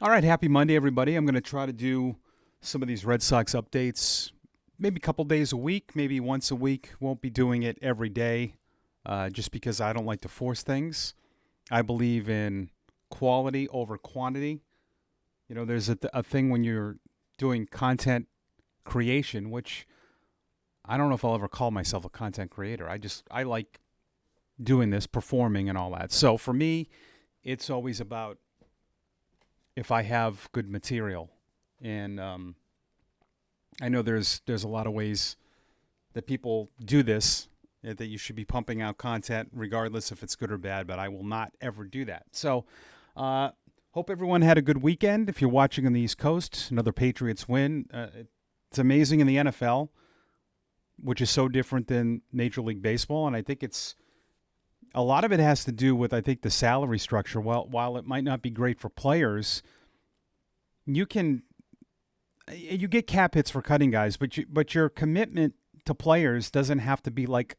All right, happy Monday, everybody. I'm going to try to do some of these Red Sox updates maybe a couple days a week, maybe once a week. Won't be doing it every day just because I don't like to force things. I believe in quality over quantity. You know, there's a thing when you're doing content creation, which I don't know if I'll ever call myself a content creator. I like doing this, performing and all that. So for me, it's always about if I have good material. And I know there's a lot of ways that people do this, that you should be pumping out content regardless if it's good or bad, but I will not ever do that. So hope everyone had a good weekend. If you're watching on the East Coast, another Patriots win. It's amazing in the NFL, which is so different than Major League Baseball, and I think a lot of it has to do with, I think, the salary structure. While it might not be great for players, you get cap hits for cutting guys, but your commitment to players doesn't have to be like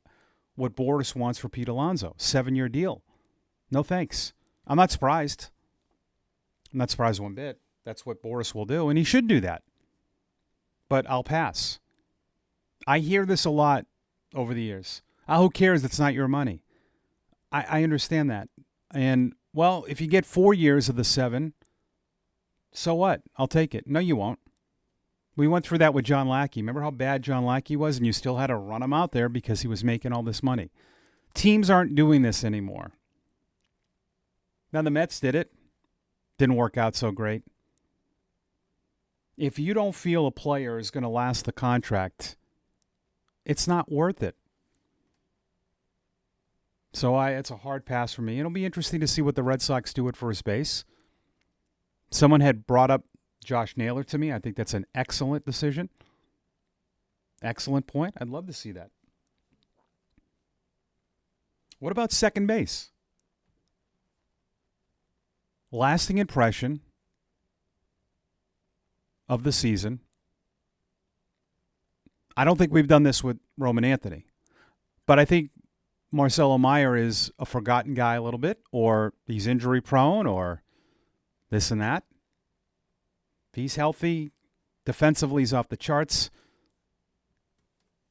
what Boris wants for Pete Alonso, 7-year deal. No thanks. I'm not surprised. I'm not surprised one bit. That's what Boris will do, and he should do that. But I'll pass. I hear this a lot over the years. Who cares? It's not your money. I understand that. And, well, if you get 4 years of the 7, so what? I'll take it. No, you won't. We went through that with John Lackey. Remember how bad John Lackey was, and you still had to run him out there because he was making all this money. Teams aren't doing this anymore. Now, the Mets did it. Didn't work out so great. If you don't feel a player is going to last the contract, it's not worth it. So it's a hard pass for me. It'll be interesting to see what the Red Sox do at first base. Someone had brought up Josh Naylor to me. I think that's an excellent decision. Excellent point. I'd love to see that. What about second base? Lasting impression of the season. I don't think we've done this with Roman Anthony, but I think Marcelo Meyer is a forgotten guy a little bit, or he's injury prone, or this and that. If he's healthy, defensively he's off the charts.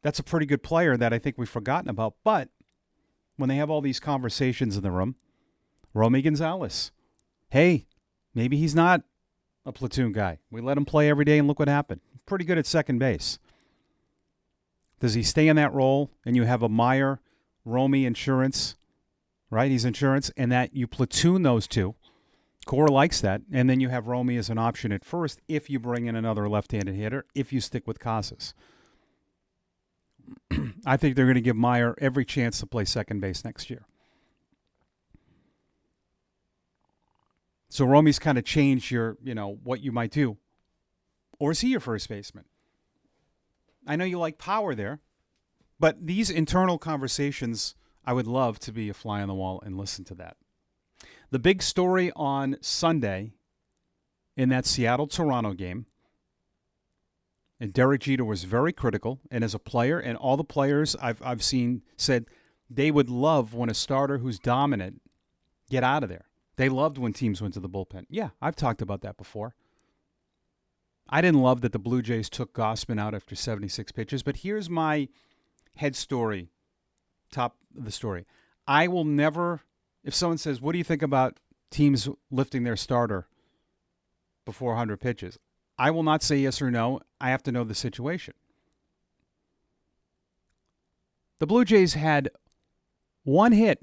That's a pretty good player that I think we've forgotten about. But when they have all these conversations in the room, Romy Gonzalez, hey, maybe he's not a platoon guy. We let him play every day and look what happened. Pretty good at second base. Does he stay in that role and you have a Meyer Romy insurance, right? He's insurance, and that you platoon those two. Core likes that, and then you have Romy as an option at first if you bring in another left-handed hitter, if you stick with Casas. I think they're going to give Meyer every chance to play second base next year. So Romy's kind of changed what you might do. Or is he your first baseman? I know you like power there. But these internal conversations, I would love to be a fly on the wall and listen to that. The big story on Sunday in that Seattle-Toronto game, and Derek Jeter was very critical, and as a player, and all the players I've seen said they would love when a starter who's dominant get out of there. They loved when teams went to the bullpen. Yeah, I've talked about that before. I didn't love that the Blue Jays took Gausman out after 76 pitches, but here's my head story, top of the story. I will never, if someone says, what do you think about teams lifting their starter before 100 pitches? I will not say yes or no. I have to know the situation. The Blue Jays had one hit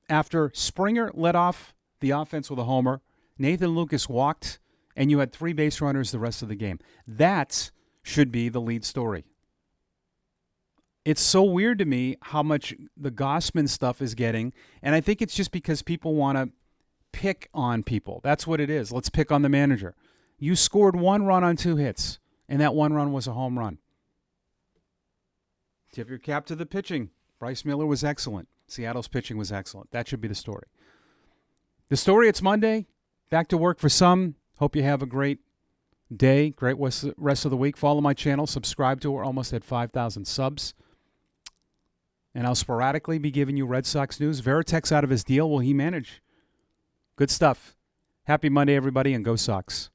after Springer led off the offense with a homer, Nathan Lucas walked, and you had 3 base runners the rest of the game. That should be the lead story. It's so weird to me how much the Gausman stuff is getting, and I think it's just because people want to pick on people. That's what it is. Let's pick on the manager. You scored 1 run on 2 hits, and that 1 run was a home run. Tip your cap to the pitching. Bryce Miller was excellent. Seattle's pitching was excellent. That should be the story. The story, it's Monday. Back to work for some. Hope you have a great day, great rest of the week. Follow my channel. Subscribe to it. We're almost at 5,000 subs. And I'll sporadically be giving you Red Sox news. Varitek's out of his deal. Will he manage? Good stuff. Happy Monday, everybody, and go Sox.